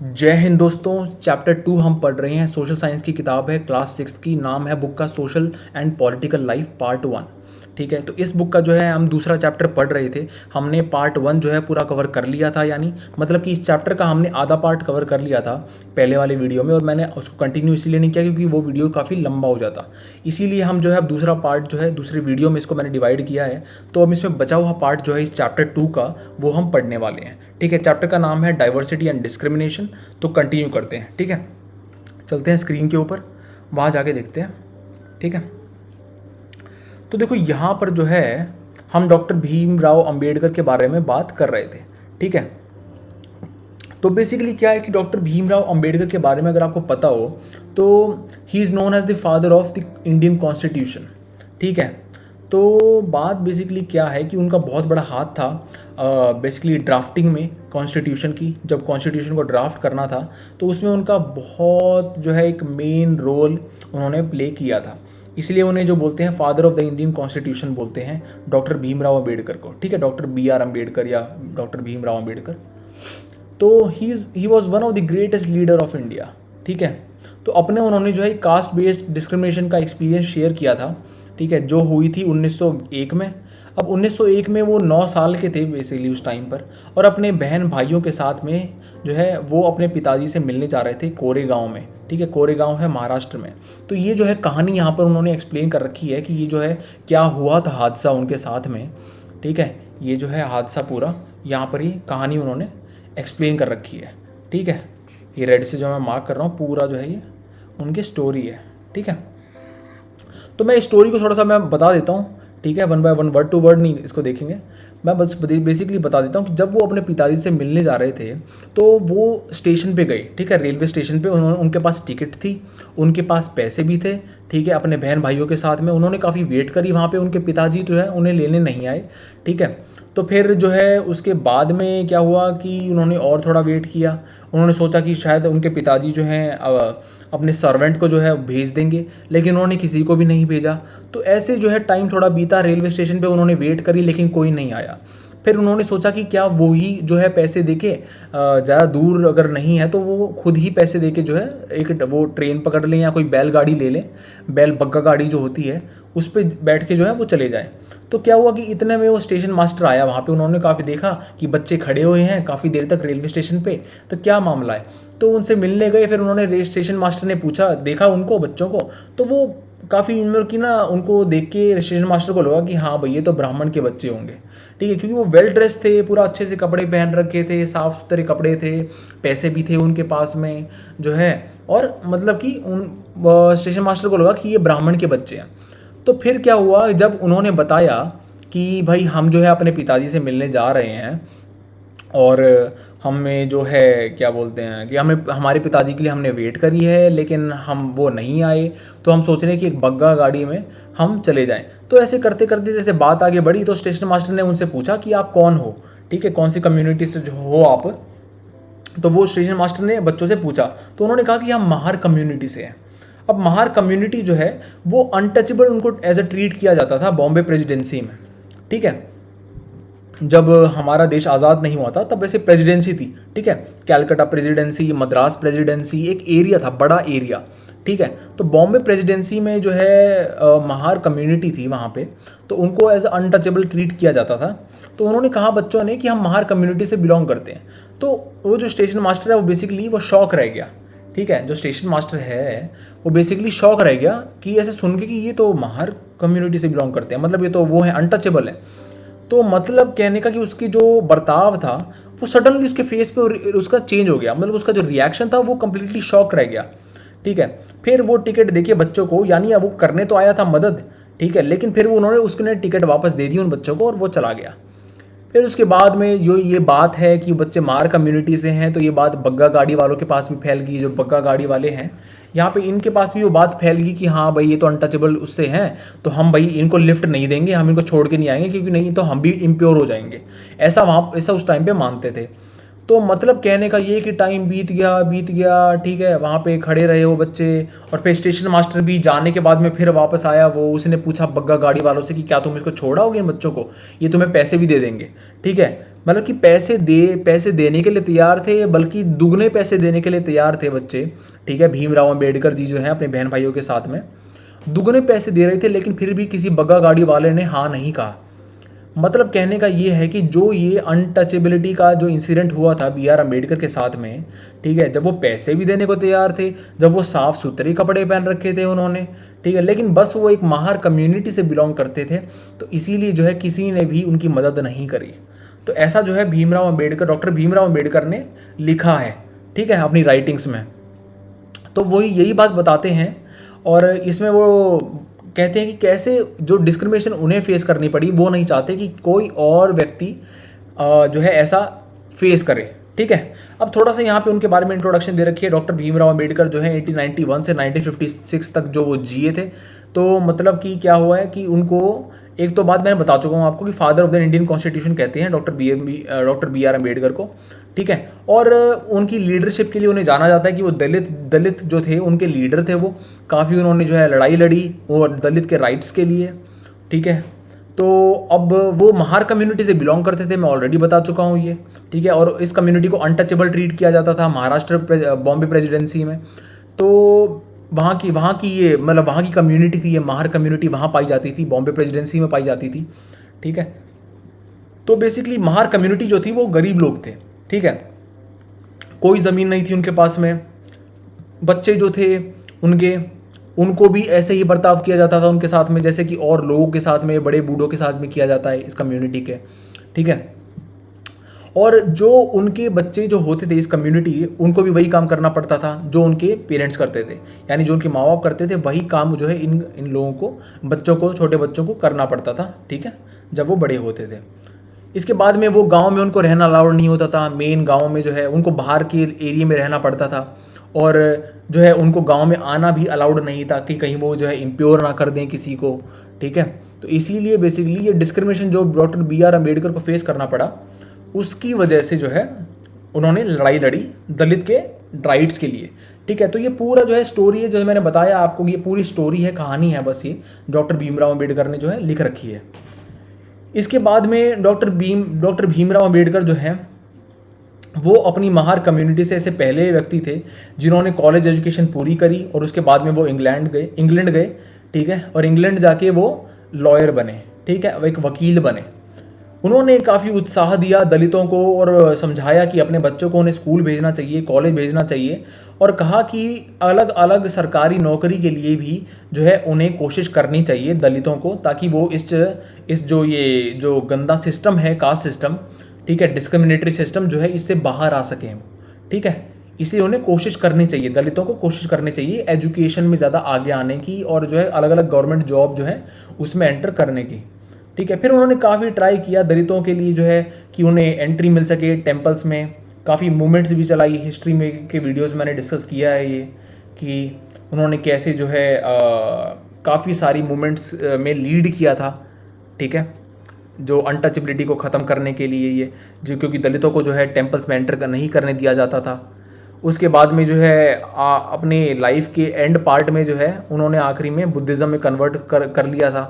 जय हिंद दोस्तों। चैप्टर 2 हम पढ़ रहे हैं। सोशल साइंस की किताब है, क्लास 6 की। नाम है बुक का social and political life part 1। ठीक है, तो इस बुक का जो है हम दूसरा चैप्टर पढ़ रहे थे। हमने पार्ट 1 जो है पूरा कवर कर लिया था, यानी मतलब कि इस चैप्टर का हमने आधा पार्ट कवर कर लिया था पहले वाले वीडियो में, और मैंने उसको कंटिन्यू इसीलिए नहीं किया क्योंकि वो वीडियो काफ़ी लंबा हो जाता। इसीलिए हम जो है अब दूसरा पार्ट जो है दूसरे वीडियो में इसको मैंने डिवाइड किया है। तो अब इसमें बचा हुआ पार्ट जो है इस चैप्टर 2 का, वो हम पढ़ने वाले हैं। ठीक है, चैप्टर का नाम है डाइवर्सिटी एंड डिस्क्रिमिनेशन। तो कंटिन्यू करते हैं। ठीक है, चलते हैं स्क्रीन के ऊपर, वहाँ जाके देखते हैं। ठीक है, तो देखो यहाँ पर जो है हम डॉक्टर भीमराव अंबेडकर के बारे में बात कर रहे थे। ठीक है, तो बेसिकली क्या है कि डॉक्टर भीमराव अंबेडकर के बारे में अगर आपको पता हो तो he is known as the father of the Indian constitution. ठीक है, तो बात बेसिकली क्या है कि उनका बहुत बड़ा हाथ था बेसिकली ड्राफ्टिंग में कॉन्स्टिट्यूशन की। जब कॉन्स्टिट्यूशन को ड्राफ्ट करना था तो उसमें उनका बहुत जो है एक मेन रोल उन्होंने प्ले किया था। इसलिए उन्हें जो बोलते हैं father of the Indian constitution बोलते हैं डॉक्टर भीमराव अंबेडकर को। ठीक है, डॉक्टर BR अम्बेडकर या डॉक्टर भीमराव अंबेडकर। तो he was one of the greatest leader of India. ठीक है, तो अपने उन्होंने जो है कास्ट बेस्ड डिस्क्रिमिनेशन का एक्सपीरियंस शेयर किया था। ठीक है, जो हुई थी 1901 में। अब 1901 में वो 9 साल के थे बेसिकली उस टाइम पर, और अपने बहन भाइयों के साथ में जो है वो अपने पिताजी से मिलने जा रहे थे कोरेगांव में। ठीक है, कोरेगांव है महाराष्ट्र में। तो ये जो है कहानी यहाँ पर उन्होंने एक्सप्लेन कर रखी है कि ये जो है क्या हुआ था हादसा उनके साथ में। ठीक है, ये जो है हादसा पूरा यहाँ पर ही कहानी उन्होंने एक्सप्लेन कर रखी है। ठीक है, ये रेड से जो मैं मार्क कर रहा हूँ पूरा जो है ये उनकी स्टोरी है। ठीक है, तो मैं स्टोरी को थोड़ा सा मैं बता देता हूँ। ठीक है, 1 बाय 1 वर्ड टू वर्ड नहीं इसको देखेंगे। मैं बस बेसिकली बता देता हूँ कि जब वो अपने पिताजी से मिलने जा रहे थे तो वो स्टेशन पे गए। ठीक है, रेलवे स्टेशन पे उनके पास टिकट थी, उनके पास पैसे भी थे। ठीक है, अपने बहन भाइयों के साथ में उन्होंने काफ़ी वेट करी वहाँ पे, उनके पिताजी जो है उन्हें लेने नहीं आए। ठीक है, तो फिर जो है उसके बाद में क्या हुआ कि उन्होंने और थोड़ा वेट किया। उन्होंने सोचा कि शायद उनके पिताजी जो हैं अपने सर्वेंट को जो है भेज देंगे, लेकिन उन्होंने किसी को भी नहीं भेजा। तो ऐसे जो है टाइम थोड़ा बीता, रेलवे स्टेशन पे उन्होंने वेट करी लेकिन कोई नहीं आया। फिर उन्होंने सोचा कि क्या वो ही जो है पैसे देके ज़्यादा दूर अगर नहीं है तो वो खुद ही पैसे देके जो है एक वो ट्रेन पकड़ लें या कोई बैलगाड़ी ले लें, बैल बग्गा गाड़ी जो होती है उस पर बैठ के जो है वो चले जाएं। तो क्या हुआ कि इतने में वो स्टेशन मास्टर आया वहाँ पे। उन्होंने काफ़ी देखा कि बच्चे खड़े हुए हैं काफ़ी देर तक रेलवे स्टेशन पे, तो क्या मामला है। तो उनसे मिलने गए। फिर उन्होंने स्टेशन मास्टर ने पूछा, देखा उनको बच्चों को, तो वो काफ़ी उम्र की ना, उनको देख के स्टेशन मास्टर को लगा कि हाँ भाई ये तो ब्राह्मण के बच्चे होंगे। ठीक है, क्योंकि वो वेल ड्रेस थे, पूरा अच्छे से कपड़े पहन रखे थे, साफ़ सुथरे कपड़े थे, पैसे भी थे उनके पास में जो है। और मतलब कि उन स्टेशन मास्टर को लगा कि ये ब्राह्मण के बच्चे हैं। तो फिर क्या हुआ, जब उन्होंने बताया कि भाई हम जो है अपने पिताजी से मिलने जा रहे हैं और हमें जो है क्या बोलते हैं कि हमें हमारे पिताजी के लिए हमने वेट करी है लेकिन हम वो नहीं आए, तो हम सोच रहे हैं कि एक बग्गा गाड़ी में हम चले जाएं। तो ऐसे करते करते जैसे बात आगे बढ़ी तो स्टेशन मास्टर ने उनसे पूछा कि आप कौन हो। ठीक है, कौन सी कम्युनिटी से जो हो आप। तो वो स्टेशन मास्टर ने बच्चों से पूछा, तो उन्होंने कहा कि हम महार कम्युनिटी से हैं। अब महार कम्युनिटी जो है वो अनटचेबल उनको एज अ ट्रीट किया जाता था बॉम्बे प्रेसिडेंसी में। ठीक है, जब हमारा देश आज़ाद नहीं हुआ था तब वैसे प्रेसिडेंसी थी। ठीक है, कैलकाटा प्रेसिडेंसी, मद्रास प्रेसिडेंसी, एक एरिया था, बड़ा एरिया। ठीक है, तो बॉम्बे प्रेसिडेंसी में जो है महार कम्युनिटी थी वहाँ पे, तो उनको एज अनटचेबल ट्रीट किया जाता था। तो उन्होंने कहा बच्चों ने कि हम महार कम्युनिटी से बिलोंग करते हैं। तो वो जो स्टेशन मास्टर है वो बेसिकली वो शौक रह गया। ठीक है, जो स्टेशन मास्टर है वो बेसिकली शौक रह गया कि ऐसे सुन के कि ये तो महार कम्युनिटी से बिलोंग करते हैं, मतलब ये तो वो है अनटचेबल है। तो मतलब कहने का कि उसकी जो बर्ताव था वो सडनली उसके फेस पे उसका चेंज हो गया, मतलब उसका जो रिएक्शन था वो कम्प्लीटली शॉक रह गया। ठीक है, फिर वो टिकट देखिए बच्चों को, यानी वो करने तो आया था मदद। ठीक है, लेकिन फिर वो उन्होंने उसने टिकट वापस दे दी उन बच्चों को और वो चला गया। फिर उसके बाद में जो ये बात है कि बच्चे मार कम्युनिटी से हैं, तो ये बात बग्गा गाड़ी वालों के पास भी फैल गई। जो बग्गा गाड़ी वाले हैं यहाँ पे इनके पास भी वो बात फैल गई कि हाँ भाई ये तो अनटचेबल उससे हैं, तो हम भाई इनको लिफ्ट नहीं देंगे, हम इनको छोड़ के नहीं आएंगे क्योंकि नहीं तो हम भी इम्प्योर हो जाएंगे। ऐसा उस टाइम पे मानते थे। तो मतलब कहने का ये कि टाइम बीत गया। ठीक है, वहाँ पे खड़े रहे वो बच्चे, और फिर स्टेशन मास्टर भी जाने के बाद में फिर वापस आया। वो उसने पूछा बग्गा गाड़ी वालों से कि क्या तुम इसको छोड़ाओगे इन बच्चों को, ये तुम्हें पैसे भी दे देंगे। ठीक है, मतलब कि पैसे देने के लिए तैयार थे, बल्कि दुगने पैसे देने के लिए तैयार थे बच्चे, ठीक है। भीमराव अंबेडकर जी जो है अपने बहन भाइयों के साथ में दुगने पैसे दे रहे थे, लेकिन फिर भी किसी बग्गा गाड़ी वाले ने हाँ नहीं कहा। मतलब कहने का ये है कि जो ये अनटचेबिलिटी का जो इंसिडेंट हुआ था बी आर अम्बेडकर के साथ में, ठीक है, जब वो पैसे भी देने को तैयार थे, जब वो साफ सुथरे कपड़े पहन रखे थे उन्होंने, ठीक है, लेकिन बस वो एक माहर कम्युनिटी से बिलोंग करते थे, तो इसीलिए जो है किसी ने भी उनकी मदद नहीं करी। तो ऐसा जो है भीमराव अम्बेडकर, डॉक्टर भीमराव अम्बेडकर ने लिखा है, ठीक है, अपनी राइटिंग्स में। तो वही यही बात बताते हैं, और इसमें वो कहते हैं कि कैसे जो डिस्क्रिमिनेशन उन्हें फेस करनी पड़ी, वो नहीं चाहते कि कोई और व्यक्ति जो है ऐसा फेस करे, ठीक है। अब थोड़ा सा यहाँ पे उनके बारे में इंट्रोडक्शन दे रखी है। डॉक्टर भीमराव अम्बेडकर जो है 1891 से 1956 तक जो वो जिए थे। तो मतलब कि क्या हुआ है कि उनको, एक तो बात मैंने बता चुका हूँ आपको कि father of the Indian constitution कहते हैं डॉक्टर बी आर अम्बेडकर को, ठीक है। और उनकी लीडरशिप के लिए उन्हें जाना जाता है कि वो दलित जो थे उनके लीडर थे। वो काफ़ी उन्होंने जो है लड़ाई लड़ी और दलित के राइट्स के लिए, ठीक है। तो अब वो महार कम्युनिटी से बिलोंग करते थे, मैं ऑलरेडी बता चुका हूँ ये, ठीक है। और इस कम्युनिटी को अनटचेबल ट्रीट किया जाता था महाराष्ट्र बॉम्बे प्रेसिडेंसी में। तो वहाँ की ये मतलब वहाँ की कम्युनिटी थी, ये महार कम्युनिटी वहाँ पाई जाती थी, बॉम्बे प्रेसिडेंसी में पाई जाती थी, ठीक है। तो बेसिकली महार कम्युनिटी जो थी वो गरीब लोग थे, ठीक है। कोई ज़मीन नहीं थी उनके पास में, बच्चे जो थे उनको भी ऐसे ही बर्ताव किया जाता था उनके साथ में, जैसे कि और लोगों के साथ में, बड़े बूढ़ों के साथ में किया जाता है इस कम्युनिटी के, ठीक है। और जो उनके बच्चे जो होते थे इस कम्युनिटी, उनको भी वही काम करना पड़ता था जो उनके पेरेंट्स करते थे, यानी जो उनके माँ बाप करते थे वही काम जो है इन लोगों को, बच्चों को, छोटे बच्चों को करना पड़ता था, ठीक है, जब वो बड़े होते थे। इसके बाद में वो गांव में उनको रहना अलाउड नहीं होता था, मेन गांव में जो है उनको बाहर के एरिया में रहना पड़ता था। और जो है उनको गांव में आना भी अलाउड नहीं था कि कहीं वो जो है इम्प्योर ना कर दें किसी को, ठीक है। तो इसीलिए बेसिकली ये डिस्क्रिमिनेशन जो डॉक्टर बी आर अम्बेडकर को फेस करना पड़ा, उसकी वजह से जो है उन्होंने लड़ाई लड़ी दलित के राइट्स के लिए, ठीक है। तो ये पूरा जो है स्टोरी है, जो मैंने बताया आपको, ये पूरी स्टोरी है, कहानी है, बस ये डॉक्टर भीमराव अम्बेडकर ने जो है लिख रखी है। इसके बाद में डॉक्टर भीमराव अम्बेडकर जो है वो अपनी महार कम्युनिटी से ऐसे पहले व्यक्ति थे जिन्होंने कॉलेज एजुकेशन पूरी करी, और उसके बाद में वो इंग्लैंड गए, ठीक है। और इंग्लैंड जाके वो लॉयर बने, ठीक है, एक वकील बने। उन्होंने काफ़ी उत्साह दिया दलितों को और समझाया कि अपने बच्चों को उन्हें स्कूल भेजना चाहिए, कॉलेज भेजना चाहिए, और कहा कि अलग अलग सरकारी नौकरी के लिए भी जो है उन्हें कोशिश करनी चाहिए दलितों को, ताकि वो इस जो गंदा सिस्टम है, कास्ट सिस्टम, ठीक है, डिस्क्रिमिनेटरी सिस्टम जो है, इससे बाहर आ सकें, ठीक है। इसलिए उन्हें कोशिश करनी चाहिए, दलितों को कोशिश करनी चाहिए एजुकेशन में ज़्यादा आगे आने की, और जो है अलग अलग गवर्नमेंट जॉब जो है उसमें एंटर करने की, ठीक है। फिर उन्होंने काफ़ी ट्राई किया दलितों के लिए जो है कि उन्हें एंट्री मिल सके टेम्पल्स में, काफ़ी मूवमेंट्स भी चलाई, हिस्ट्री में के वीडियोस मैंने डिस्कस किया है ये, कि उन्होंने कैसे जो है काफ़ी सारी मूवमेंट्स में लीड किया था, ठीक है, जो अनटचेबिलिटी को ख़त्म करने के लिए ये, जो क्योंकि दलितों को जो है टेम्पल्स में एंटर नहीं करने दिया जाता था। उसके बाद में जो है अपने लाइफ के एंड पार्ट में जो है उन्होंने आखिरी में बुद्धिज़्म में कन्वर्ट कर लिया था,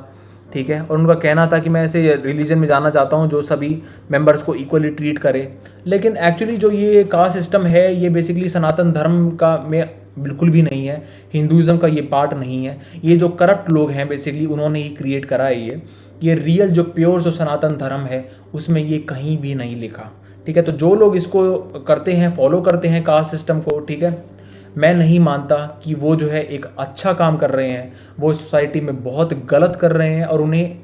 ठीक है। और उनका कहना था कि मैं ऐसे रिलीजन में जाना चाहता हूँ जो सभी मेंबर्स को इक्वली ट्रीट करे। लेकिन एक्चुअली जो ये कास्ट सिस्टम है ये बेसिकली सनातन धर्म का में बिल्कुल भी नहीं है, हिंदुज़म का ये पार्ट नहीं है। ये जो करप्ट लोग हैं बेसिकली उन्होंने ही क्रिएट करा है ये रियल जो प्योर जो सनातन धर्म है उसमें ये कहीं भी नहीं लिखा, ठीक है। तो जो लोग इसको करते हैं, फॉलो करते हैं कास्ट सिस्टम को, ठीक है, मैं नहीं मानता कि वो जो है एक अच्छा काम कर रहे हैं, वो सोसाइटी में बहुत गलत कर रहे हैं, और उन्हें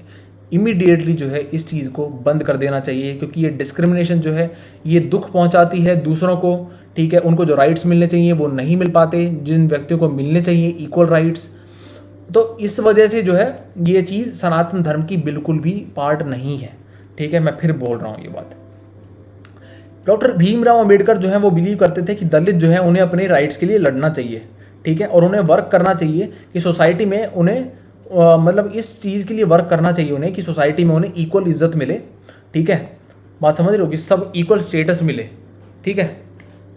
इमीडिएटली जो है इस चीज़ को बंद कर देना चाहिए, क्योंकि ये डिस्क्रिमिनेशन जो है ये दुख पहुंचाती है दूसरों को, ठीक है। उनको जो राइट्स मिलने चाहिए वो नहीं मिल पाते, जिन व्यक्तियों को मिलने चाहिए इक्वल राइट्स। तो इस वजह से जो है ये चीज़ सनातन धर्म की बिल्कुल भी पार्ट नहीं है, ठीक है। मैं फिर बोल रहा हूँ ये बात। डॉक्टर भीमराव अंबेडकर जो है वो बिलीव करते थे कि दलित जो है उन्हें अपने राइट्स के लिए लड़ना चाहिए, ठीक है, और उन्हें वर्क करना चाहिए कि सोसाइटी में उन्हें मतलब इस चीज़ के लिए वर्क करना चाहिए उन्हें कि सोसाइटी में उन्हें इक्वल इज्जत मिले, ठीक है। बात समझ रहे हो कि सब इक्वल स्टेटस मिले, ठीक है।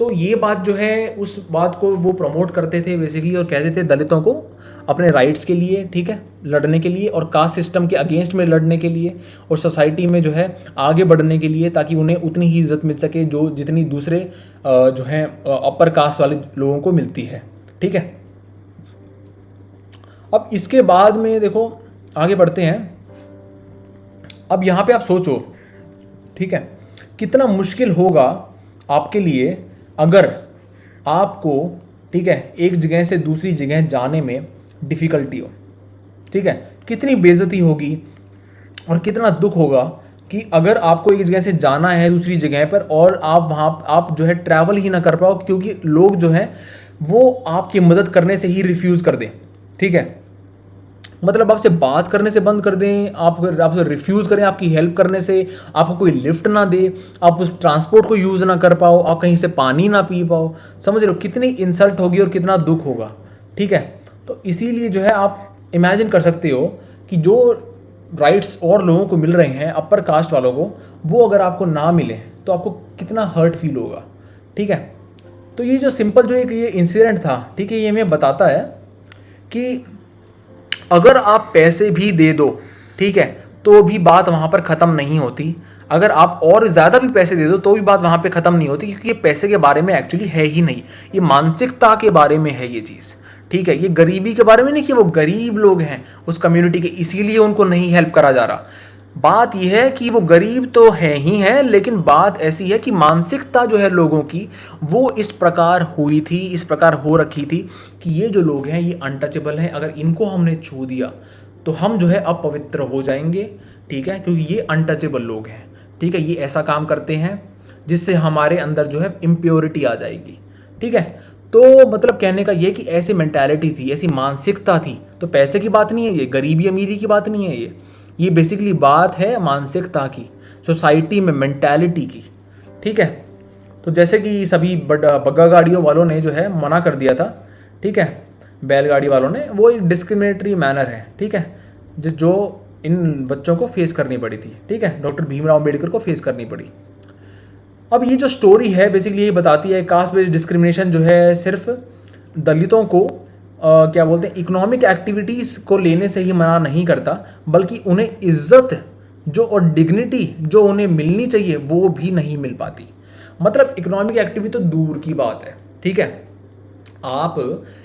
तो ये बात जो है, उस बात को वो प्रमोट करते थे बेसिकली, और कहते थे दलितों को अपने राइट्स के लिए, ठीक है, लड़ने के लिए, और कास्ट सिस्टम के अगेंस्ट में लड़ने के लिए, और सोसाइटी में जो है आगे बढ़ने के लिए, ताकि उन्हें उतनी ही इज्जत मिल सके जो जितनी दूसरे जो है अपर कास्ट वाले लोगों को मिलती है, ठीक है। अब इसके बाद में देखो आगे बढ़ते हैं। अब यहाँ पे आप सोचो, ठीक है, कितना मुश्किल होगा आपके लिए अगर आपको, ठीक है, एक जगह से दूसरी जगह जाने में डिफ़िकल्टी हो, ठीक है, कितनी बेइज्जती होगी और कितना दुख होगा कि अगर आपको एक जगह से जाना है दूसरी जगह पर और आप वहाँ आप जो है ट्रैवल ही ना कर पाओ, क्योंकि लोग जो है वो आपकी मदद करने से ही रिफ्यूज़ कर दें, ठीक है, मतलब आपसे बात करने से बंद कर दें, आपसे रिफ्यूज़ करें आपकी हेल्प करने से, आपको कोई लिफ्ट ना दे, आप उस ट्रांसपोर्ट को यूज़ ना कर पाओ, आप कहीं से पानी ना पी पाओ। समझ रहे हो कितनी इंसल्ट होगी और कितना दुख होगा, ठीक है। तो इसीलिए जो है आप इमेजिन कर सकते हो कि जो राइट्स और लोगों को मिल रहे हैं अपर कास्ट वालों को, वो अगर आपको ना मिले तो आपको कितना हर्ट फील होगा, ठीक है। तो ये जो सिंपल जो एक ये इंसिडेंट था, ठीक है, ये हमें बताता है कि अगर आप पैसे भी दे दो, ठीक है, तो भी बात वहाँ पर ख़त्म नहीं होती। अगर आप और ज़्यादा भी पैसे दे दो तो भी बात वहाँ पे ख़त्म नहीं होती, क्योंकि ये पैसे के बारे में एक्चुअली है ही नहीं, ये मानसिकता के बारे में है ये चीज़, ठीक है। ये गरीबी के बारे में नहीं कि वो गरीब लोग हैं उस कम्युनिटी के, इसीलिए उनको नहीं हेल्प करा जा रहा। बात यह है कि वो गरीब तो है ही हैं, लेकिन बात ऐसी है कि मानसिकता जो है लोगों की वो इस प्रकार हुई थी, इस प्रकार हो रखी थी कि ये जो लोग हैं ये अनटचेबल हैं, अगर इनको हमने छू दिया तो हम जो है अपवित्र हो जाएंगे, ठीक है, क्योंकि ये अनटचेबल लोग हैं, ठीक है, ये ऐसा काम करते हैं जिससे हमारे अंदर जो है इम्प्योरिटी आ जाएगी, ठीक है। तो मतलब कहने का ये कि ऐसी मेंटालिटी थी, ऐसी मानसिकता थी। तो पैसे की बात नहीं है ये, गरीबी अमीरी की बात नहीं है ये बेसिकली बात है मानसिकता की, सोसाइटी में मेंटालिटी की, ठीक है। तो जैसे कि सभी बग्गा गाड़ियों वालों ने जो है मना कर दिया था, ठीक है, बैलगाड़ी वालों ने, वो एक डिस्क्रिमिनेटरी मैनर है, ठीक है, जो इन बच्चों को फेस करनी पड़ी थी, ठीक है, डॉक्टर भीमराव अम्बेडकर को फेस करनी पड़ी। अब ये जो स्टोरी है बेसिकली ये बताती है कास्ट बेस्ड डिस्क्रिमिनेशन जो है सिर्फ दलितों को क्या बोलते हैं इकोनॉमिक एक्टिविटीज़ को लेने से ही मना नहीं करता, बल्कि उन्हें इज्जत जो और डिग्निटी जो उन्हें मिलनी चाहिए वो भी नहीं मिल पाती। मतलब इकोनॉमिक एक्टिविटी तो दूर की बात है, ठीक है, आप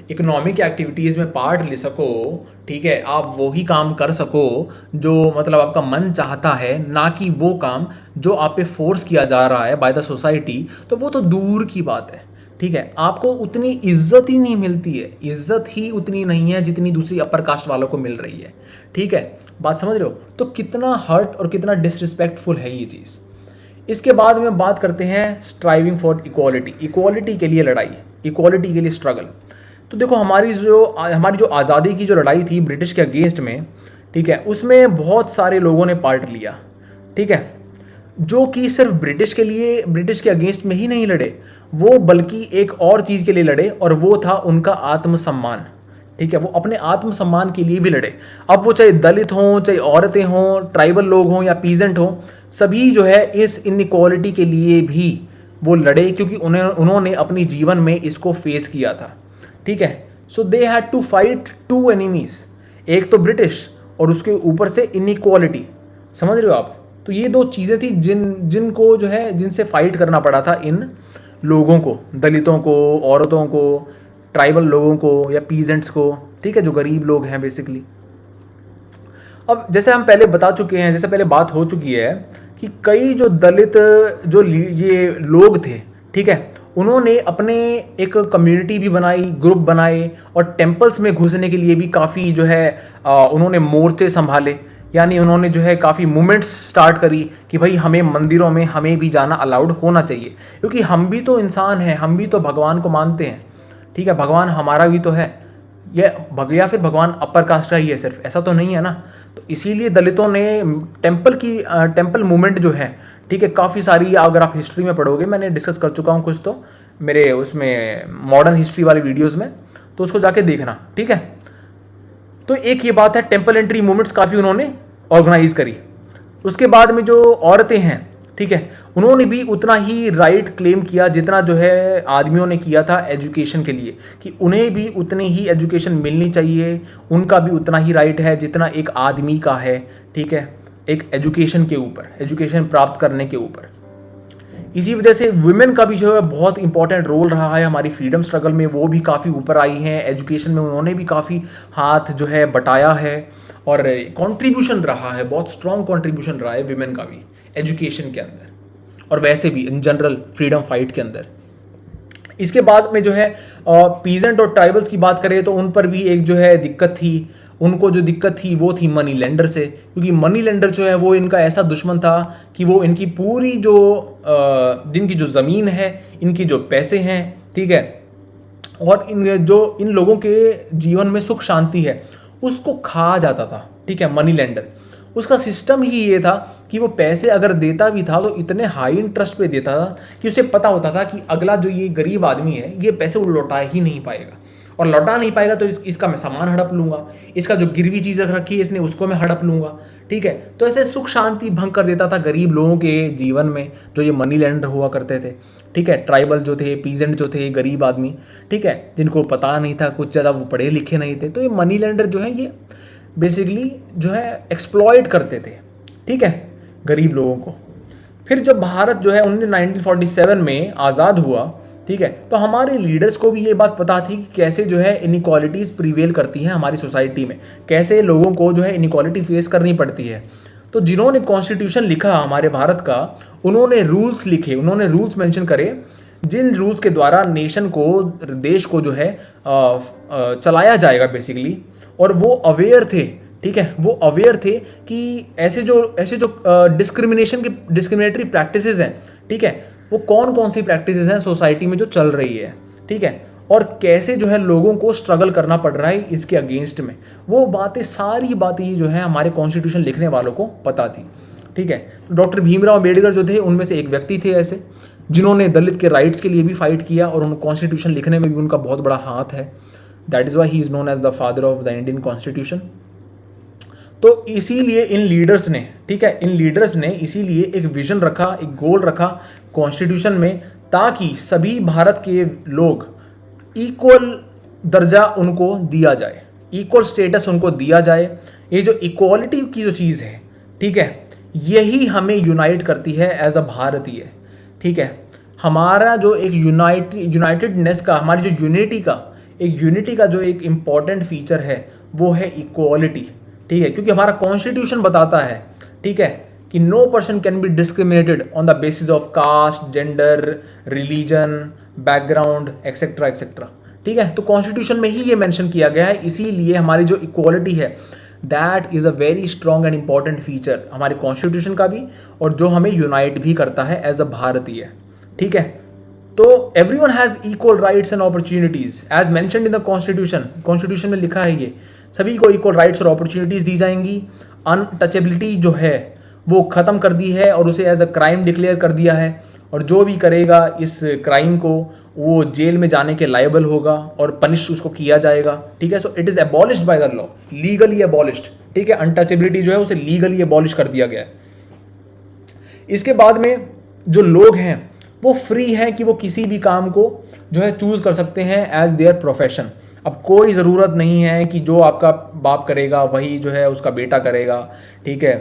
इकोनॉमिक एक्टिविटीज़ में पार्ट ले सको, ठीक है, आप वही काम कर सको जो मतलब आपका मन चाहता है, ना कि वो काम जो आप पे फोर्स किया जा रहा है बाय द सोसाइटी, तो वो तो दूर की बात है, ठीक है। आपको उतनी इज्जत ही नहीं मिलती है, इज्जत ही उतनी नहीं है जितनी दूसरी अपर कास्ट वालों को मिल रही है, ठीक है, बात समझ रहे हो। तो कितना हर्ट और कितना डिसरिस्पेक्टफुल है ये चीज़। इसके बाद में बात करते हैं स्ट्राइविंग फॉर इक्वालिटी, इक्वालिटी के लिए लड़ाई, इक्वालिटी के लिए स्ट्रगल। तो देखो हमारी जो आज़ादी की जो लड़ाई थी ब्रिटिश के अगेंस्ट में, ठीक है, उसमें बहुत सारे लोगों ने पार्ट लिया, ठीक है, जो कि सिर्फ ब्रिटिश के अगेंस्ट में ही नहीं लड़े वो, बल्कि एक और चीज़ के लिए लड़े, और वो था उनका आत्मसम्मान, ठीक है, वो अपने आत्मसम्मान के लिए भी लड़े। अब वो चाहे दलित हों, चाहे औरतें हों, ट्राइबल लोग हों या पीजेंट हों, सभी जो है इस इनइक्वालिटी के लिए भी वो लड़े, क्योंकि उन्होंने अपनी जीवन में इसको फेस किया था, ठीक है। So they had to fight two enemies, एक तो ब्रिटिश और उसके ऊपर से इनइक्वालिटी, समझ रहे हो आप। तो ये दो चीज़ें थी जिनको जो है जिनसे फाइट करना पड़ा था इन लोगों को, दलितों को, औरतों को, ट्राइबल लोगों को या पीजेंट्स को, ठीक है, जो गरीब लोग हैं बेसिकली। अब जैसे हम पहले बता चुके हैं, जैसे पहले बात हो चुकी है कि कई जो दलित जो ये लोग थे, ठीक है, उन्होंने अपने एक कम्युनिटी भी बनाई, ग्रुप बनाए, और टेम्पल्स में घुसने के लिए भी काफ़ी जो है उन्होंने मोर्चे संभाले, यानी उन्होंने जो है काफ़ी मूवमेंट्स स्टार्ट करी कि भाई हमें मंदिरों में हमें भी जाना अलाउड होना चाहिए, क्योंकि हम भी तो इंसान हैं, हम भी तो भगवान को मानते हैं, ठीक है, भगवान हमारा भी तो है, या फिर भगवान अपर कास्ट का ही है सिर्फ, ऐसा तो नहीं है ना। तो इसीलिए दलितों ने टेम्पल मूवमेंट जो है, ठीक है, काफ़ी सारी, अगर आप हिस्ट्री में पढ़ोगे, मैंने डिस्कस कर चुका हूँ कुछ तो मेरे उसमें मॉडर्न हिस्ट्री वाली वीडियोज़ में, तो उसको जाके देखना, ठीक है। तो एक ये बात है, टेम्पल एंट्री मूवमेंट्स काफ़ी उन्होंने ऑर्गेनाइज करी। उसके बाद में जो औरतें हैं ठीक है, उन्होंने भी उतना ही राइट क्लेम किया जितना जो है आदमियों ने किया था एजुकेशन के लिए, कि उन्हें भी उतनी ही एजुकेशन मिलनी चाहिए, उनका भी उतना ही राइट है जितना एक आदमी का है। ठीक है, एक एजुकेशन के ऊपर, एजुकेशन प्राप्त करने के ऊपर। इसी वजह से वुमेन का भी जो है बहुत इंपॉर्टेंट रोल रहा है हमारी फ्रीडम स्ट्रगल में, वो भी काफ़ी ऊपर आई हैं एजुकेशन में, उन्होंने भी काफ़ी हाथ जो है बटाया है और कंट्रीब्यूशन रहा है, बहुत स्ट्रॉन्ग कंट्रीब्यूशन रहा है विमेन का भी एजुकेशन के अंदर और वैसे भी इन जनरल फ्रीडम फाइट के अंदर। इसके बाद में जो है पीजेंट और ट्राइबल्स की बात करें तो उन पर भी एक जो है दिक्कत थी, उनको जो दिक्कत थी वो थी मनी लेंडर से, क्योंकि मनी लेंडर जो है वो इनका ऐसा दुश्मन था कि वो इनकी पूरी जो जिनकी जो ज़मीन है, इनकी जो पैसे हैं, ठीक है, और इन लोगों के जीवन में सुख शांति है उसको खा जाता था। ठीक है, मनी लेंडर, उसका सिस्टम ही ये था कि वो पैसे अगर देता भी था तो इतने हाई इंटरेस्ट पे देता था कि उसे पता होता था कि अगला जो ये गरीब आदमी है ये पैसे वो लौटा ही नहीं पाएगा, और लौटा नहीं पाएगा तो इसका मैं सामान हड़प लूँगा, इसका जो गिरवी चीज़ रखी है इसने उसको मैं हड़प लूँगा। ठीक है, तो ऐसे सुख शांति भंग कर देता था गरीब लोगों के जीवन में जो ये मनी लैंडर हुआ करते थे। ठीक है, ट्राइबल जो थे, पीजेंट जो थे, गरीब आदमी, ठीक है, जिनको पता नहीं था कुछ, ज़्यादा वो पढ़े लिखे नहीं थे, तो ये मनी लैंडर जो है ये बेसिकली जो है एक्सप्लॉयट करते थे। ठीक है, गरीब लोगों को। फिर जब भारत जो है 1947 में आज़ाद हुआ, ठीक है, तो हमारे लीडर्स को भी ये बात पता थी कि कैसे जो है इनइक्वालिटीज़ प्रिवेल करती हैं हमारी सोसाइटी में, कैसे लोगों को जो है इनइक्वालिटी फेस करनी पड़ती है। तो जिन्होंने कॉन्स्टिट्यूशन लिखा हमारे भारत का, उन्होंने रूल्स लिखे, उन्होंने रूल्स मेंशन करे, जिन रूल्स के द्वारा नेशन को, देश को जो है चलाया जाएगा बेसिकली, और वो अवेयर थे। ठीक है, वो अवेयर थे कि ऐसे जो डिस्क्रिमिनेटरी प्रैक्टिसेस हैं, ठीक है, वो कौन कौन सी प्रैक्टिसेस हैं सोसाइटी में जो चल रही है, ठीक है, और कैसे जो है लोगों को स्ट्रगल करना पड़ रहा है इसके अगेंस्ट में। वो बातें, सारी बातें ही जो है हमारे कॉन्स्टिट्यूशन लिखने वालों को पता थी। ठीक है, तो डॉक्टर भीमराव अम्बेडकर जो थे उनमें से एक व्यक्ति थे ऐसे जिन्होंने दलित के राइट्स के लिए भी फाइट किया, और उन कॉन्स्टिट्यूशन लिखने में भी उनका बहुत बड़ा हाथ है। That is why he is known as the father of the Indian constitution. तो इसीलिए इन लीडर्स ने, ठीक है, इन लीडर्स ने इसीलिए एक विजन रखा, एक गोल रखा कॉन्स्टिट्यूशन में, ताकि सभी भारत के लोग इक्वल दर्जा उनको दिया जाए, इक्वल स्टेटस उनको दिया जाए। ये जो इक्वालिटी की जो चीज़ है, ठीक है, यही हमें यूनाइट करती है एज अ भारतीय। ठीक है, हमारा जो एक यूनाइटेडनेस का, हमारी जो यूनिटी का जो एक इम्पॉर्टेंट फीचर है वो है इक्वालिटी। ठीक है, क्योंकि हमारा कॉन्स्टिट्यूशन बताता है, ठीक है, कि no person can be discriminated on the basis of caste, gender, religion, background, etcetera etcetera. ठीक है, तो कॉन्स्टिट्यूशन में ही ये मेंशन किया गया है। इसीलिए हमारी जो इक्वालिटी है that is a very strong and important feature हमारे कॉन्स्टिट्यूशन का भी, और जो हमें यूनाइट भी करता है एज अ भारतीय। ठीक है, तो everyone has equal rights and opportunities as mentioned in the constitution. Constitution में लिखा है ये, सभी को इक्वल राइट्स और अपॉर्चुनिटीज़ दी जाएंगी। अनटचेबिलिटी जो है वो ख़त्म कर दी है और उसे एज अ क्राइम डिक्लेयर कर दिया है, और जो भी करेगा इस क्राइम को वो जेल में जाने के लायबल होगा और पनिश उसको किया जाएगा। ठीक है, so it is abolished by the law, legally abolished. ठीक है, अनटचेबिलिटी जो है उसे लीगली एबॉलिश कर दिया गया है। इसके बाद में जो लोग हैं वो फ्री हैं कि वो किसी भी काम को जो है चूज़ कर सकते हैं एज देयर प्रोफेशन। अब कोई ज़रूरत नहीं है कि जो आपका बाप करेगा वही जो है उसका बेटा करेगा। ठीक है,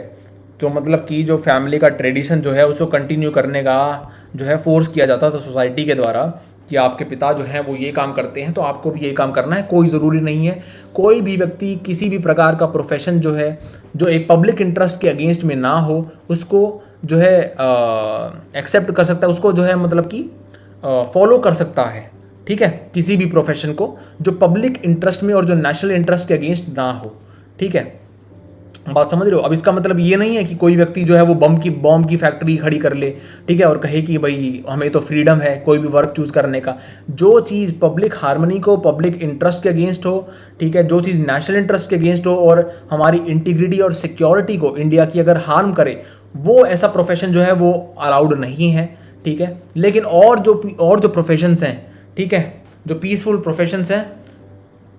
तो मतलब कि जो फैमिली का ट्रेडिशन जो है उसको कंटिन्यू करने का जो है फोर्स किया जाता था सोसाइटी के द्वारा कि आपके पिता जो हैं वो ये काम करते हैं तो आपको भी ये काम करना है। कोई ज़रूरी नहीं है, कोई भी व्यक्ति किसी भी प्रकार का प्रोफेशन जो है जो एक पब्लिक इंटरेस्ट के अगेंस्ट में ना हो उसको जो है एक्सेप्ट कर सकता है, उसको जो है मतलब कि फॉलो कर सकता है। ठीक है, किसी भी प्रोफेशन को जो पब्लिक इंटरेस्ट में और जो नेशनल इंटरेस्ट के अगेंस्ट ना हो। ठीक है, बात समझ रहे हो। अब इसका मतलब ये नहीं है कि कोई व्यक्ति जो है वो बॉम्ब की फैक्ट्री खड़ी कर ले, ठीक है, और कहे कि भाई हमें तो फ्रीडम है कोई भी वर्क चूज़ करने का। जो चीज़ पब्लिक हार्मनी को, पब्लिक इंटरेस्ट के अगेंस्ट हो, ठीक है, जो चीज़ नेशनल इंटरेस्ट के अगेंस्ट हो और हमारी इंटीग्रिटी और सिक्योरिटी को, इंडिया की अगर हार्म करे, वो ऐसा प्रोफेशन जो है वो अलाउड नहीं है। ठीक है, लेकिन और जो प्रोफेशंस हैं, ठीक है, जो पीसफुल प्रोफेशंस हैं,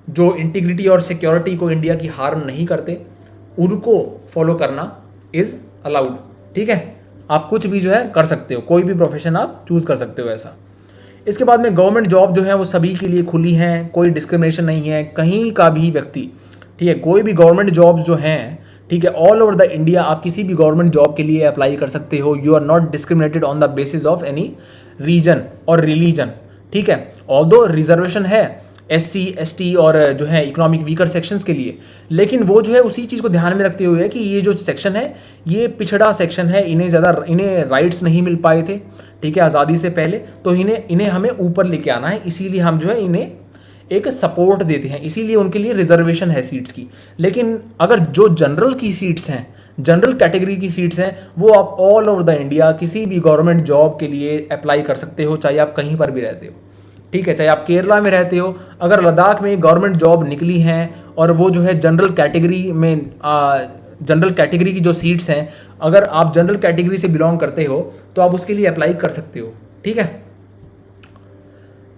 जो इंटीग्रिटी और सिक्योरिटी को इंडिया की हार्म नहीं करते, उनको फॉलो करना इज़ अलाउड। ठीक है, आप कुछ भी जो है कर सकते हो, कोई भी प्रोफेशन आप चूज़ कर सकते हो ऐसा। इसके बाद में गवर्नमेंट जॉब जो है वो सभी के लिए खुली हैं, कोई डिस्क्रिमिनेशन नहीं है कहीं का भी व्यक्ति, ठीक है। कोई भी गवर्नमेंट जॉब्स जो हैं, ठीक है, ऑल ओवर द इंडिया आप किसी भी गवर्नमेंट जॉब के लिए अप्लाई कर सकते हो। You are not discriminated on the basis of any reason और रिलीजन, ठीक है। ऑल्दो रिजर्वेशन है SC ST और जो है इकोनॉमिक वीकर सेक्शंस के लिए, लेकिन वो जो है उसी चीज़ को ध्यान में रखते हुए कि ये जो सेक्शन है ये पिछड़ा सेक्शन है, इन्हें राइट्स नहीं मिल पाए थे, ठीक है, आज़ादी से पहले, तो इन्हें हमें ऊपर लेके आना है, इसीलिए हम जो है इन्हें एक सपोर्ट देते हैं, इसीलिए उनके लिए रिजर्वेशन है सीट्स की। लेकिन अगर जो जनरल की सीट्स हैं, जनरल कैटेगरी की सीट्स हैं, वो आप ऑल ओवर द इंडिया किसी भी गवर्नमेंट जॉब के लिए अप्लाई कर सकते हो, चाहे आप कहीं पर भी रहते हो, ठीक है। चाहे आप केरला में रहते हो, अगर लद्दाख में गवर्नमेंट जॉब निकली हैं और वो जो है जनरल कैटेगरी में जनरल कैटेगरी की जो सीट्स हैं, अगर आप जनरल कैटेगरी से बिलोंग करते हो तो आप उसके लिए अप्लाई कर सकते हो, ठीक है।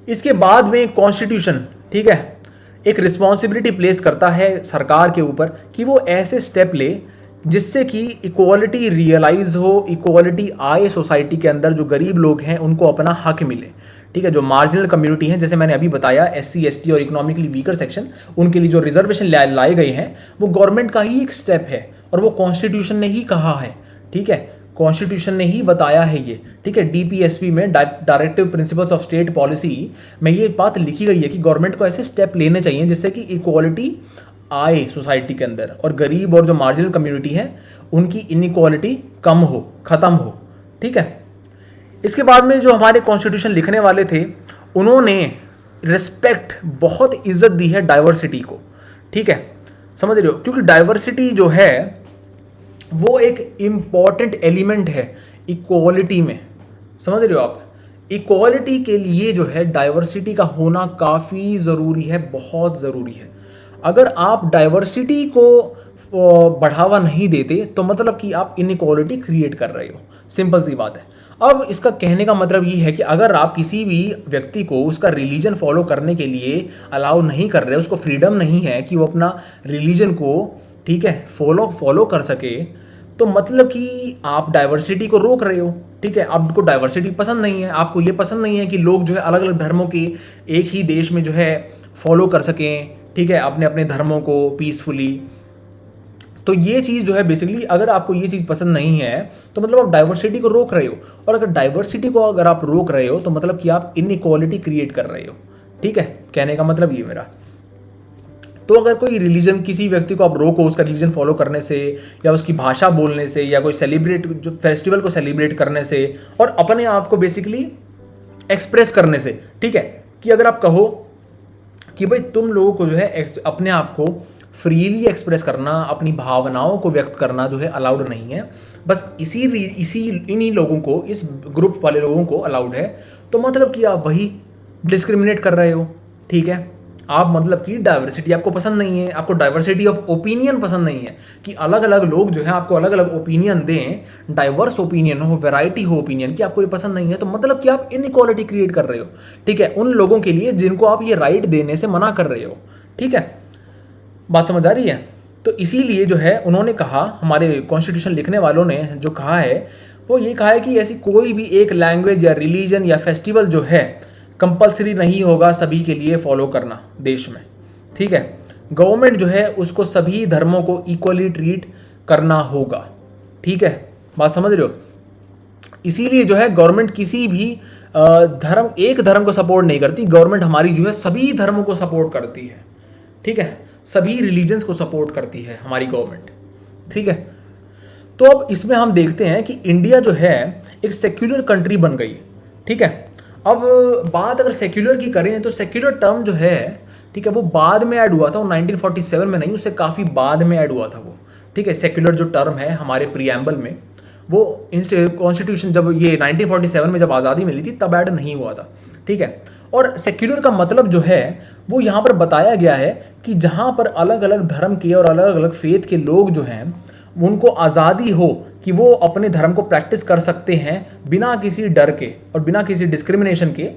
इसके बाद में कॉन्स्टिट्यूशन, ठीक है, एक रिस्पॉन्सिबिलिटी प्लेस करता है सरकार के ऊपर कि वो ऐसे स्टेप ले जिससे कि इक्वालिटी रियलाइज हो, इक्वालिटी आए सोसाइटी के अंदर, जो गरीब लोग हैं उनको अपना हक मिले, ठीक है। जो मार्जिनल कम्युनिटी हैं, जैसे मैंने अभी बताया SC ST और इकोनॉमिकली वीकर सेक्शन, उनके लिए जो रिजर्वेशन लाए गए हैं वो गवर्नमेंट का ही एक स्टेप है और वो कॉन्स्टिट्यूशन ने ही कहा है, ठीक है, कॉन्स्टिट्यूशन ने ही बताया है ये, ठीक है। DPSP में directive principles of state policy में ये बात लिखी गई है कि गवर्नमेंट को ऐसे स्टेप लेने चाहिए जिससे कि इक्वालिटी आए सोसाइटी के अंदर और गरीब और जो मार्जिनल कम्युनिटी है उनकी इनइक्वालिटी कम हो, ख़त्म हो, ठीक है। इसके बाद में जो हमारे कॉन्स्टिट्यूशन लिखने वाले थे उन्होंने रिस्पेक्ट, बहुत इज्जत दी है डाइवर्सिटी को, ठीक है, समझ रहे हो, क्योंकि डाइवर्सिटी जो है वो एक इम्पॉर्टेंट एलिमेंट है इक्वालिटी में, समझ रहे हो आप। इक्वालिटी के लिए जो है डाइवर्सिटी का होना काफ़ी ज़रूरी है, बहुत ज़रूरी है। अगर आप डाइवर्सिटी को बढ़ावा नहीं देते तो मतलब कि आप इनइक्वालिटी क्रिएट कर रहे हो, सिंपल सी बात है। अब इसका कहने का मतलब ये है कि अगर आप किसी भी व्यक्ति को उसका रिलीजन फॉलो करने के लिए अलाउ नहीं कर रहे, उसको फ्रीडम नहीं है कि वो अपना रिलीजन को, ठीक है, फॉलो कर सके, तो मतलब कि आप डाइवर्सिटी को रोक रहे हो, ठीक है। आपको डाइवर्सिटी पसंद नहीं है, आपको ये पसंद नहीं है कि लोग जो है अलग अलग धर्मों के एक ही देश में जो है फॉलो कर सकें, ठीक है, अपने अपने धर्मों को पीसफुली। तो ये चीज़ जो है बेसिकली, अगर आपको ये चीज़ पसंद नहीं है तो मतलब आप डाइवर्सिटी को रोक रहे हो, और अगर डाइवर्सिटी को अगर आप रोक रहे हो तो मतलब कि आप इनइक्वालिटी क्रिएट कर रहे हो, ठीक है, कहने का मतलब ये मेरा। तो अगर कोई रिलीजन, किसी व्यक्ति को आप रोको उसका रिलीजन फॉलो करने से, या उसकी भाषा बोलने से, या कोई जो फेस्टिवल को सेलिब्रेट करने से, और अपने आप को बेसिकली एक्सप्रेस करने से, ठीक है, कि अगर आप कहो कि भाई तुम लोगों को जो है अपने आप को फ्रीली एक्सप्रेस करना, अपनी भावनाओं को व्यक्त करना जो है अलाउड नहीं है, बस इन्हीं लोगों को, इस ग्रुप वाले लोगों को अलाउड है, तो मतलब कि आप वही डिस्क्रिमिनेट कर रहे हो, ठीक है। आप मतलब कि डाइवर्सिटी आपको पसंद नहीं है, आपको डाइवर्सिटी ऑफ ओपिनियन पसंद नहीं है कि अलग अलग लोग जो है आपको अलग अलग ओपिनियन दें, डाइवर्स ओपिनियन हो, वैरायटी हो ओपिनियन की, आपको ये पसंद नहीं है, तो मतलब कि आप इनइक्वालिटी क्रिएट कर रहे हो, ठीक है, उन लोगों के लिए जिनको आप ये राइट देने से मना कर रहे हो, ठीक है। बात समझ आ रही है। तो इसीलिए जो है उन्होंने कहा, हमारे कॉन्स्टिट्यूशन लिखने वालों ने जो कहा है वो ये कहा है कि ऐसी कोई भी एक लैंग्वेज या रिलीजन या फेस्टिवल जो है कंपलसरी नहीं होगा सभी के लिए फॉलो करना देश में, ठीक है। गवर्नमेंट जो है उसको सभी धर्मों को इक्वली ट्रीट करना होगा, ठीक है, बात समझ रहे हो। इसीलिए जो है गवर्नमेंट किसी भी एक धर्म को सपोर्ट नहीं करती, गवर्नमेंट हमारी जो है सभी धर्मों को सपोर्ट करती है, ठीक है, सभी रिलीजन्स को सपोर्ट करती है हमारी गवर्नमेंट, ठीक है। तो अब इसमें हम देखते हैं कि इंडिया जो है एक सेक्युलर कंट्री बन गई, ठीक है। अब बात अगर सेक्युलर की करें तो सेक्युलर टर्म जो है, ठीक है, वो बाद में ऐड हुआ था, वो 1947 में नहीं, उससे काफ़ी बाद में ऐड हुआ था वो, ठीक है। सेक्युलर जो टर्म है हमारे प्रीएम्बल में, वो कॉन्स्टिट्यूशन जब ये 1947 में जब आज़ादी मिली थी तब ऐड नहीं हुआ था, ठीक है। और सेक्युलर का मतलब जो है वो यहाँ पर बताया गया है कि जहाँ पर अलग अलग धर्म के और अलग अलग फेथ के लोग जो हैं उनको आज़ादी हो कि वो अपने धर्म को प्रैक्टिस कर सकते हैं बिना किसी डर के और बिना किसी डिस्क्रिमिनेशन के,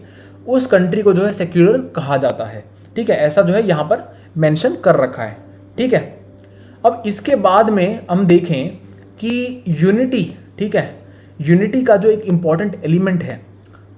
उस कंट्री को जो है सेक्युलर कहा जाता है, ठीक है। ऐसा जो है यहाँ पर मेंशन कर रखा है, ठीक है। अब इसके बाद में हम देखें कि यूनिटी, ठीक है, यूनिटी का जो एक इम्पॉर्टेंट एलिमेंट है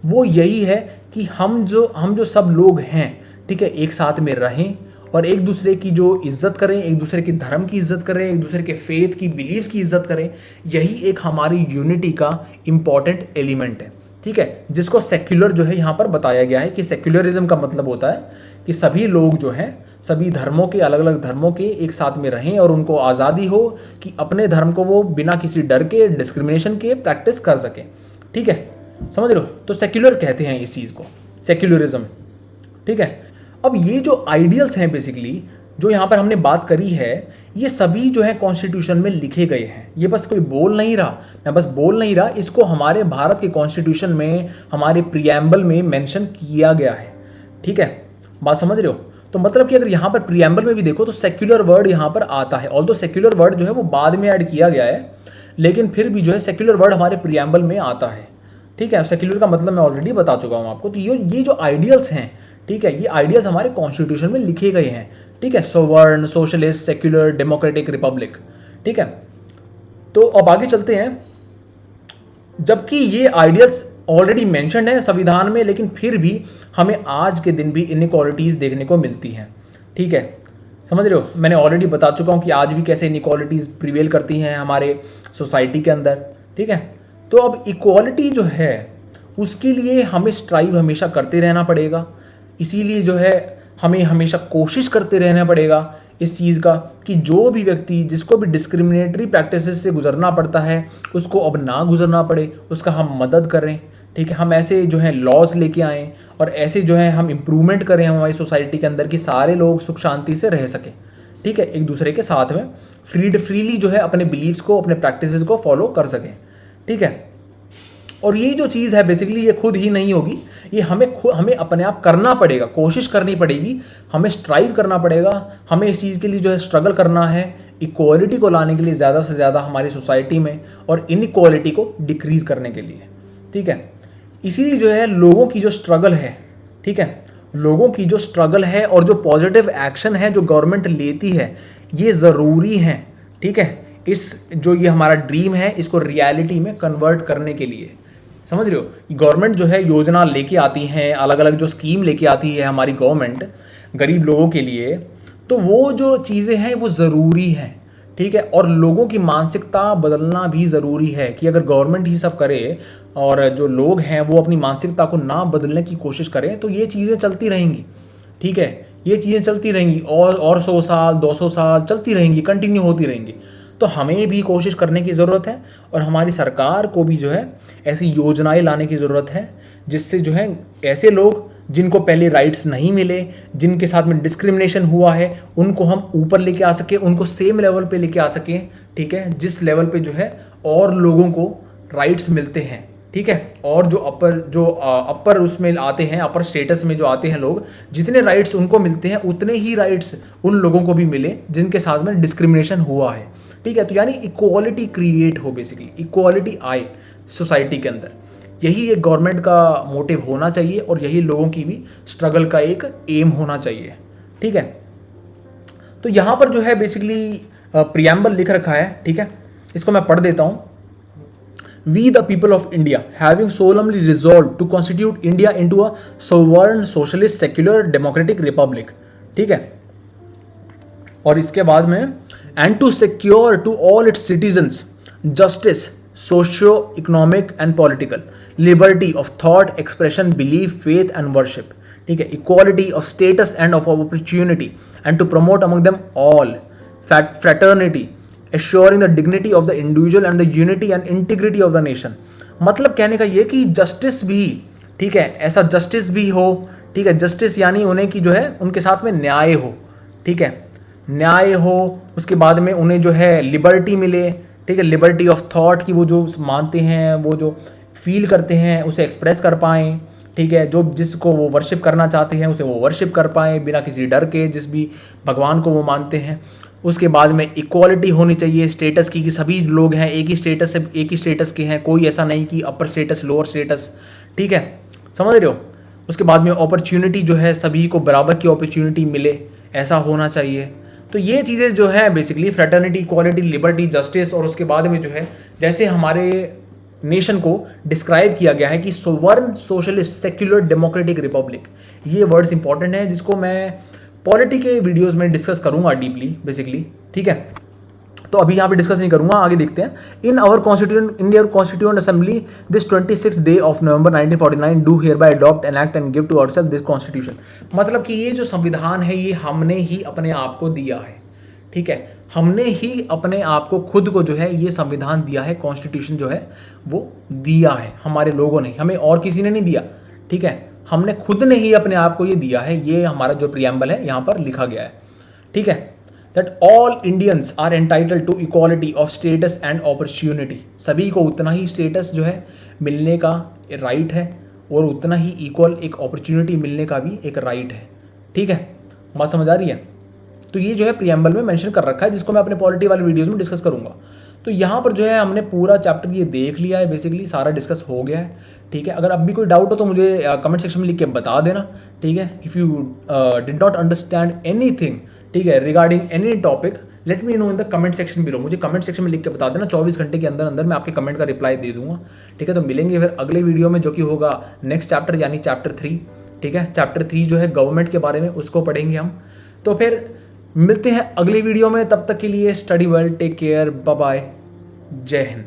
वो यही है कि हम जो सब लोग हैं, ठीक है, एक साथ में रहें और एक दूसरे की जो इज्जत करें, एक दूसरे के धर्म की इज्जत करें, एक दूसरे के फेथ की बिलीव्स की इज्जत करें। यही एक हमारी यूनिटी का इम्पॉर्टेंट एलिमेंट है, ठीक है, जिसको सेक्युलर जो है यहाँ पर बताया गया है कि सेक्युलरिज्म का मतलब होता है कि सभी लोग जो हैं, सभी धर्मों के, अलग अलग धर्मों के एक साथ में रहें और उनको आज़ादी हो कि अपने धर्म को वो बिना किसी डर के, डिस्क्रिमिनेशन के प्रैक्टिस कर सकें, ठीक है, समझ रहे हो। तो सेक्युलर कहते हैं इस चीज़ को, सेक्युलरिज्म, ठीक है। अब ये जो आइडियल्स हैं बेसिकली जो यहाँ पर हमने बात करी है, ये सभी जो है कॉन्स्टिट्यूशन में लिखे गए हैं। ये बस कोई बोल नहीं रहा, मैं बस बोल नहीं रहा, इसको हमारे भारत के कॉन्स्टिट्यूशन में, हमारे प्रियम्बल में मेंशन किया गया है, ठीक है, बात समझ रहे हो। तो मतलब कि अगर यहाँ पर प्रियम्बल में भी देखो तो सेक्युलर वर्ड यहाँ पर आता है, ऑल्दो सेक्युलर वर्ड जो है वो बाद में ऐड किया गया है, लेकिन फिर भी जो है सेक्युलर वर्ड हमारे प्रियम्बल में आता है, ठीक है। सेक्युलर का मतलब मैं ऑलरेडी बता चुका हूँ आपको। तो ये जो आइडियल्स हैं, ठीक है, ये आइडियल्स हमारे कॉन्स्टिट्यूशन में लिखे गए हैं, ठीक है, sovereign, socialist, secular, democratic, Republic, ठीक है। तो अब आगे चलते हैं। जबकि ये आइडियल्स ऑलरेडी मेंशन्ड है संविधान में, लेकिन फिर भी हमें आज के दिन भी इनइक्वालिटीज़ देखने को मिलती हैं, ठीक है, समझ रहे हो। मैंने ऑलरेडी बता चुका हूँ कि आज भी कैसे इनइक्वालिटीज़ प्रिवेल करती हैं हमारे सोसाइटी के अंदर, ठीक है। तो अब इक्वालिटी जो है उसके लिए हमें स्ट्राइव हमेशा करते रहना पड़ेगा, इसीलिए जो है हमें हमेशा कोशिश करते रहना पड़ेगा इस चीज़ का कि जो भी व्यक्ति, जिसको भी डिस्क्रिमिनेटरी प्रैक्टिसेस से गुजरना पड़ता है, उसको अब ना गुजरना पड़े, उसका हम मदद करें, ठीक है। हम ऐसे जो है लॉज लेके आएँ और ऐसे जो है हम इम्प्रूवमेंट करें हमारी सोसाइटी के अंदर कि सारे लोग सुख शांति से रह सकें, ठीक है, एक दूसरे के साथ में फ्रीली जो है अपने बिलीव्स को, अपने प्रैक्टिसेस को फॉलो कर सकें, ठीक है। और ये जो चीज़ है बेसिकली ये खुद ही नहीं होगी, ये हमें अपने आप करना पड़ेगा, कोशिश करनी पड़ेगी, हमें स्ट्राइव करना पड़ेगा, हमें इस चीज़ के लिए जो है स्ट्रगल करना है, इक्वालिटी को लाने के लिए ज़्यादा से ज़्यादा हमारी सोसाइटी में और इनइक्वालिटी को डिक्रीज़ करने के लिए, ठीक है। इसीलिए जो है लोगों की जो स्ट्रगल है, ठीक है, लोगों की जो स्ट्रगल है और जो पॉजिटिव एक्शन है जो गवर्नमेंट लेती है, ये ज़रूरी है, ठीक है, इस जो ये हमारा ड्रीम है इसको रियलिटी में कन्वर्ट करने के लिए, समझ रहे हो। गवर्नमेंट जो है योजना लेके आती हैं, अलग अलग जो स्कीम लेके आती है हमारी गवर्नमेंट गरीब लोगों के लिए, तो वो जो चीज़ें हैं वो ज़रूरी हैं, ठीक है। और लोगों की मानसिकता बदलना भी ज़रूरी है कि अगर गवर्नमेंट ही सब करे और जो लोग हैं वो अपनी मानसिकता को ना बदलने की कोशिश करें तो ये चीज़ें चलती रहेंगी, ठीक है, ये चीज़ें चलती रहेंगी और 100 साल 200 साल चलती रहेंगी, कंटिन्यू होती रहेंगी। तो हमें भी कोशिश करने की ज़रूरत है और हमारी सरकार को भी जो है ऐसी योजनाएं लाने की ज़रूरत है जिससे जो है ऐसे लोग जिनको पहले राइट्स नहीं मिले, जिनके साथ में डिस्क्रिमिनेशन हुआ है, उनको हम ऊपर लेके आ सकें, उनको सेम लेवल पे लेके आ सकें, ठीक है, जिस लेवल पे जो है और लोगों को राइट्स मिलते हैं, ठीक है। और जो अपर उसमें आते हैं, अपर स्टेटस में जो आते हैं लोग, जितने राइट्स उनको मिलते हैं उतने ही राइट्स उन लोगों को भी मिले जिनके साथ में डिस्क्रिमिनेशन हुआ है, ठीक है। तो यानी इक्वालिटी क्रिएट हो, बेसिकली इक्वालिटी आए सोसाइटी के अंदर, यही एक गवर्नमेंट का मोटिव होना चाहिए और यही लोगों की भी स्ट्रगल का एक एम होना चाहिए, ठीक है। तो यहाँ पर जो है बेसिकली प्रियम्बल लिख रखा है, ठीक है, इसको मैं पढ़ देता हूँ। We the people of India having solemnly resolved to constitute India into a sovereign socialist secular democratic republic, ठीक है। और इसके बाद में and to secure to all its citizens justice socio-economic and political liberty of thought expression belief faith and worship, ठीक है, equality of status and of opportunity and to promote among them all fraternity assuring the dignity of the individual and the unity and integrity of the nation। मतलब कहने का ये कि justice भी, ठीक है, ऐसा जस्टिस भी हो, ठीक है, जस्टिस यानी उन्हें की जो है उनके साथ में न्याय हो, ठीक है, न्याय हो, उसके बाद में उन्हें जो है लिबर्टी मिले, ठीक है, लिबर्टी ऑफ थॉट की वो जो मानते हैं, वो जो फील करते हैं उसे एक्सप्रेस कर पाएँ, ठीक है, जो जिसको वो वर्शिप करना चाहते हैं उसे वो वर्शिप कर पाएँ बिना किसी डर के, जिस भी भगवान को वो मानते हैं। उसके बाद में इक्वालिटी होनी चाहिए स्टेटस की, कि सभी लोग हैं एक ही स्टेटस से, एक ही स्टेटस के हैं, कोई ऐसा नहीं कि अपर स्टेटस लोअर स्टेटस, ठीक है, समझ रहे हो। उसके बाद में अपॉर्चुनिटी जो है सभी को बराबर की अपॉर्चुनिटी मिले, ऐसा होना चाहिए। तो ये चीज़ें जो है basically fraternity, equality, liberty, justice, और उसके बाद में जो है जैसे हमारे नेशन को डिस्क्राइब किया गया है कि सोवर्ण सोशलिस्ट सेक्युलर डेमोक्रेटिक रिपब्लिक। ये वर्ड्स इंपॉर्टेंट हैं जिसको मैं पॉलिटी के वीडियोस में डिस्कस करूंगा डीपली बेसिकली, ठीक है। तो अभी यहाँ पे डिस्कस नहीं करूंगा, आगे देखते हैं। In our constituent Indian constituent assembly this 26 day of November 1949 do hereby adopt enact and give to ourselves this constitution. मतलब कि ये जो संविधान है ये हमने ही अपने आप को दिया है, ठीक है। हमने ही अपने आप को खुद को जो है ये संविधान दिया है, कॉन्स्टिट्यूशन जो है वो दिया है हमारे लोगों ने, हमें और किसी ने नहीं दिया, ठीक है। हमने खुद ने ही अपने आप को ये दिया है। ये हमारा जो प्रियम्बल है यहाँ पर लिखा गया है, ठीक है। That all Indians are entitled to equality of status and opportunity. सभी को उतना ही स्टेटस जो है मिलने का राइट है और उतना ही इक्वल एक अपॉर्चुनिटी मिलने का भी एक राइट है, ठीक है। बात समझ आ रही है? तो ये जो है प्रियम्बल में मेंशन कर रखा है, जिसको मैं अपने पॉलिटी वाले वीडियोस में डिस्कस करूंगा। तो यहाँ पर जो है हमने पूरा चैप्टर ये देख लिया है, बेसिकली सारा डिस्कस हो गया है, ठीक है। अगर अब भी कोई डाउट हो तो मुझे कमेंट सेक्शन में लिख के बता देना, ठीक है। If you did not understand anything, ठीक है, regarding any topic, let me know in the comment section below. मुझे कमेंट सेक्शन में लिख के बता देना, 24 घंटे के अंदर अंदर मैं आपके कमेंट का रिप्लाई दे दूंगा, ठीक है। तो मिलेंगे फिर अगले वीडियो में, जो कि होगा नेक्स्ट चैप्टर यानी चैप्टर 3, ठीक है। चैप्टर 3 जो है गवर्नमेंट के बारे में, उसको पढ़ेंगे हम। तो फिर मिलते हैं अगले वीडियो में, तब तक के लिए study well, take care, bye bye, जय हिंद।